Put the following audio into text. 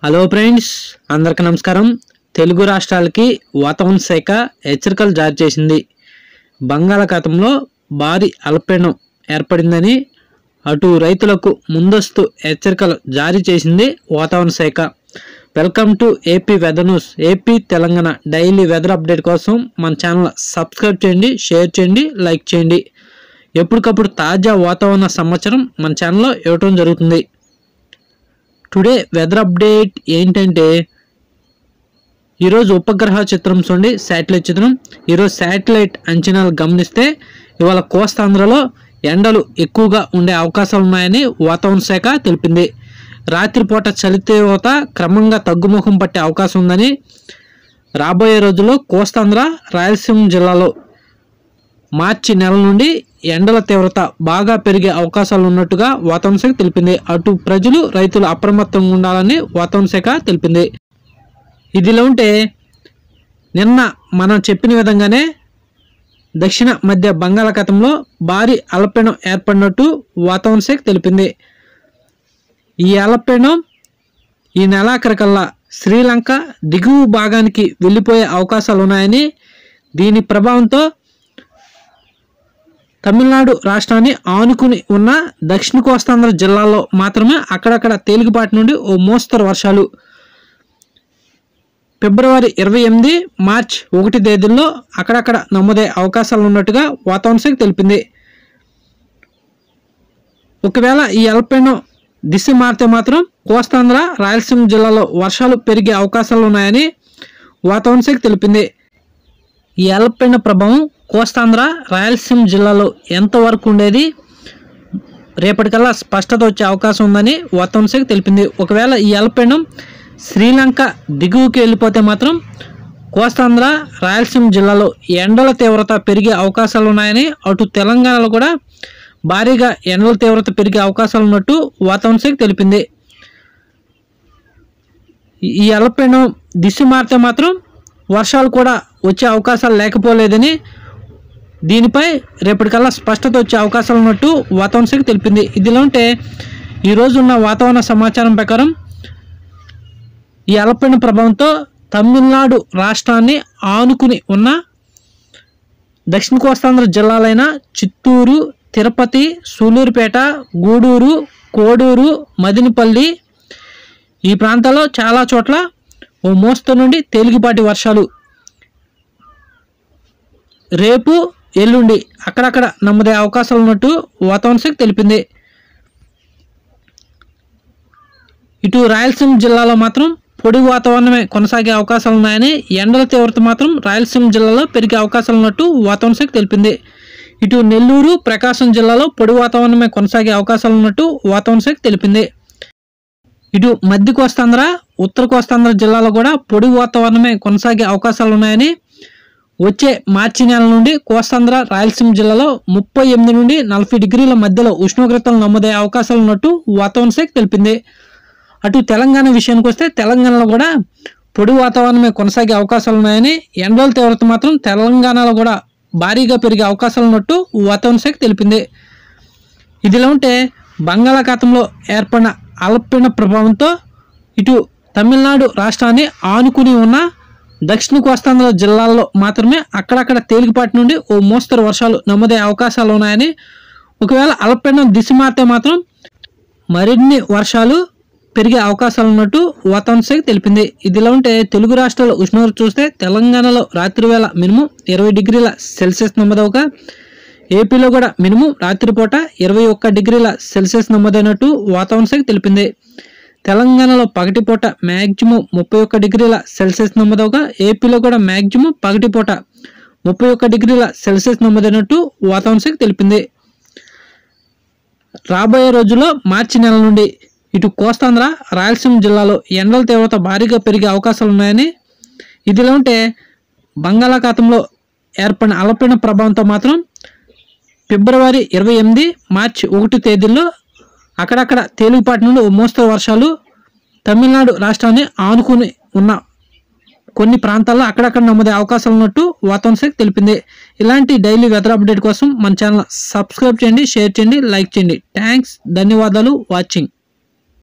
Hello friends, అందరికీ నమస్కారం. తెలుగు రాష్ట్రాలకి వాతావరణ శాఖ హెచ్చరికలు జారీ చేసింది. బంగాళాఖాతంలో భారీ అల్పపీడనం ఏర్పడిందని అటు రైతులకు ముందస్తు హెచ్చరికలు జారీ చేసింది వాతావరణ శాఖ. Welcome to AP weather news. AP Telangana daily weather update కోసం మన ఛానల్ సబ్స్క్రైబ్ చేయండి, షేర్ చేయండి, లైక్ చేయండి. ఎప్పటికప్పుడు తాజా వాతావరణ సమాచారం మన ఛానల్లో ఇవ్వటం జరుగుతుంది. టుడే వెదర్ అప్డేట్ ఏంటంటే, ఈరోజు ఉపగ్రహ చిత్రం చూడండి, శాటిలైట్ చిత్రం. ఈరోజు శాటిలైట్ అంచనాలు గమనిస్తే ఇవాళ కోస్తాంధ్రలో ఎండలు ఎక్కువగా ఉండే అవకాశాలు ఉన్నాయని వాతావరణ శాఖ తెలిపింది. రాత్రిపూట చలి తీవ్రత క్రమంగా తగ్గుముఖం పట్టే అవకాశం ఉందని, రాబోయే రోజుల్లో కోస్తాంధ్ర, రాయలసీమ జిల్లాలో మార్చి నెల నుండి ఎండల తీవ్రత బాగా పెరిగే అవకాశాలు ఉన్నట్టుగా వాతావరణ శాఖ తెలిపింది. అటు ప్రజలు, రైతులు అప్రమత్తంగా ఉండాలని వాతావరణ శాఖ తెలిపింది. ఇదిలో ఉంటే నిన్న మనం చెప్పిన విధంగానే దక్షిణ మధ్య బంగాళాఖాతంలో భారీ అల్పపీడనం ఏర్పడినట్టు వాతావరణ శాఖ తెలిపింది. ఈ అల్పపీడనం ఈ నెలాఖరికల్లా శ్రీలంక దిగువ భాగానికి వెళ్ళిపోయే అవకాశాలు ఉన్నాయని, దీని ప్రభావంతో తమిళనాడు రాష్ట్రాన్ని ఆనుకుని ఉన్న దక్షిణ కోస్తాంధ్ర జిల్లాల్లో మాత్రమే అక్కడక్కడ తేలికపాటి నుండి ఓ మోస్తరు వర్షాలు ఫిబ్రవరి 28, మార్చి 1 తేదీల్లో అక్కడక్కడ నమోదయ్యే అవకాశాలు ఉన్నట్టుగా వాతావరణ శాఖ తెలిపింది. ఒకవేళ ఈ అల్పపీడనం దిశ మారితే మాత్రం కోస్తాంధ్ర, రాయలసీమ జిల్లాలో వర్షాలు పెరిగే అవకాశాలు ఉన్నాయని వాతావరణ శాఖ తెలిపింది. ఈ అల్పపీడన ప్రభావం కోస్తాంధ్ర, రాయలసీమ జిల్లాలో ఎంతవరకు ఉండేది రేపటికల్లా స్పష్టత వచ్చే అవకాశం ఉందని వాతావరణ శాఖ తెలిపింది. ఒకవేళ ఈ అల్పపీడనం శ్రీలంక దిగువకి వెళ్ళిపోతే మాత్రం కోస్తాంధ్ర, రాయలసీమ జిల్లాలో ఎండల తీవ్రత పెరిగే అవకాశాలు ఉన్నాయని, అటు తెలంగాణలో కూడా భారీగా ఎండల తీవ్రత పెరిగే అవకాశాలు ఉన్నట్టు వాతావరణ శాఖ తెలిపింది. ఈ అల్పపీడనం దిశ మారితే మాత్రం వర్షాలు కూడా వచ్చే అవకాశాలు లేకపోలేదని, దీనిపై రేపటికల్లా స్పష్టత వచ్చే అవకాశాలు ఉన్నట్టు వాతావరణ శాఖ తెలిపింది. ఇదిలో ఉంటే ఈరోజు ఉన్న వాతావరణ సమాచారం ప్రకారం ఈ అల్పపీడన ప్రభావంతో తమిళనాడు రాష్ట్రాన్ని ఆనుకుని ఉన్న దక్షిణ కోస్తాంధ్ర జిల్లాలైన చిత్తూరు, తిరుపతి, సూలూరుపేట, గూడూరు, కోడూరు, మదినపల్లి ఈ ప్రాంతాల్లో చాలా చోట్ల ఓ మోస్తరు నుండి తేలికపాటి వర్షాలు రేపు, ఎల్లుండి అక్కడక్కడ నమోదయ్యే అవకాశాలు ఉన్నట్టు వాతావరణ శాఖ తెలిపింది. ఇటు రాయలసీమ జిల్లాలో మాత్రం పొడి వాతావరణమే కొనసాగే అవకాశాలు ఉన్నాయని, ఎండల తీవ్రత మాత్రం రాయలసీమ జిల్లాలో పెరిగే అవకాశాలు ఉన్నట్టు వాతావరణ శాఖ తెలిపింది. ఇటు నెల్లూరు, ప్రకాశం జిల్లాలో పొడి వాతావరణమే కొనసాగే అవకాశాలు ఉన్నట్టు వాతావరణ శాఖ తెలిపింది. ఇటు మధ్య కోస్తాంధ్ర, ఉత్తర కోస్తాంధ్ర జిల్లాలో కూడా పొడి వాతావరణమే కొనసాగే అవకాశాలు ఉన్నాయని, వచ్చే మార్చి నెల నుండి కోస్తాంధ్ర, రాయలసీమ జిల్లాలో 38 నుండి 40 డిగ్రీల మధ్యలో ఉష్ణోగ్రతలు నమోదయ్యే అవకాశాలు ఉన్నట్టు వాతావరణ శాఖ తెలిపింది. అటు తెలంగాణ విషయానికి వస్తే తెలంగాణలో కూడా పొడి వాతావరణమే కొనసాగే అవకాశాలు ఉన్నాయని, ఎండల తీవ్రత మాత్రం తెలంగాణలో కూడా భారీగా పెరిగే అవకాశాలు ఉన్నట్టు వాతావరణ శాఖ తెలిపింది. ఇదిలా ఉంటే బంగాళాఖాతంలో ఏర్పడిన అల్పపీడన ప్రభావంతో ఇటు తమిళనాడు రాష్ట్రాన్ని ఆనుకుని ఉన్న దక్షిణ కోస్తాంధ్ర జిల్లాల్లో మాత్రమే అక్కడక్కడ తేలికపాటి నుండి ఓ మోస్తరు వర్షాలు నమోదయ్యే అవకాశాలు ఉన్నాయని, ఒకవేళ అల్పపీడనం దిశ మారితే మాత్రం మరిన్ని వర్షాలు పెరిగే అవకాశాలు ఉన్నట్టు వాతావరణ శాఖ తెలిపింది. ఇదిలా ఉంటే తెలుగు రాష్ట్రాల ఉష్ణోగ్రత చూస్తే తెలంగాణలో రాత్రివేళ మినిమం 20 డిగ్రీల సెల్సియస్ నమోదవగా, ఏపీలో కూడా మినిమం రాత్రిపూట 21 డిగ్రీల సెల్సియస్ నమోదైనట్టు వాతావరణ శాఖ తెలిపింది. తెలంగాణలో పగటిపూట మ్యాక్సిమం 31 డిగ్రీల సెల్సియస్ నమోదవగా, ఏపీలో కూడా మ్యాక్సిమం పగటిపూట 31 డిగ్రీల సెల్సియస్ నమోదైనట్టు వాతావరణ శాఖ తెలిపింది. రాబోయే రోజుల్లో మార్చి నెల నుండి ఇటు కోస్తాంధ్ర, రాయలసీమ జిల్లాలో ఎండల తీవ్రత భారీగా పెరిగే అవకాశాలు ఉన్నాయని, ఇదిలో ఉంటే బంగాళాఖాతంలో ఏర్పడిన అల్పపీడన ప్రభావంతో మాత్రం ఫిబ్రవరి 28, మార్చి 1 తేదీల్లో అక్కడక్కడ తేలికపాటి నుండి ఓ మోస్తరు వర్షాలు తమిళనాడు రాష్ట్రాన్ని ఆనుకుని ఉన్న కొన్ని ప్రాంతాల్లో అక్కడక్కడ నమోదయ్యే అవకాశాలు ఉన్నట్టు వాతావరణ శాఖ తెలిపింది. ఇలాంటి డైలీ వెదర్ అప్డేట్ కోసం మన ఛానల్ సబ్స్క్రైబ్ చేయండి, షేర్ చేయండి, లైక్ చేయండి. థ్యాంక్స్, ధన్యవాదాలు, వాచింగ్.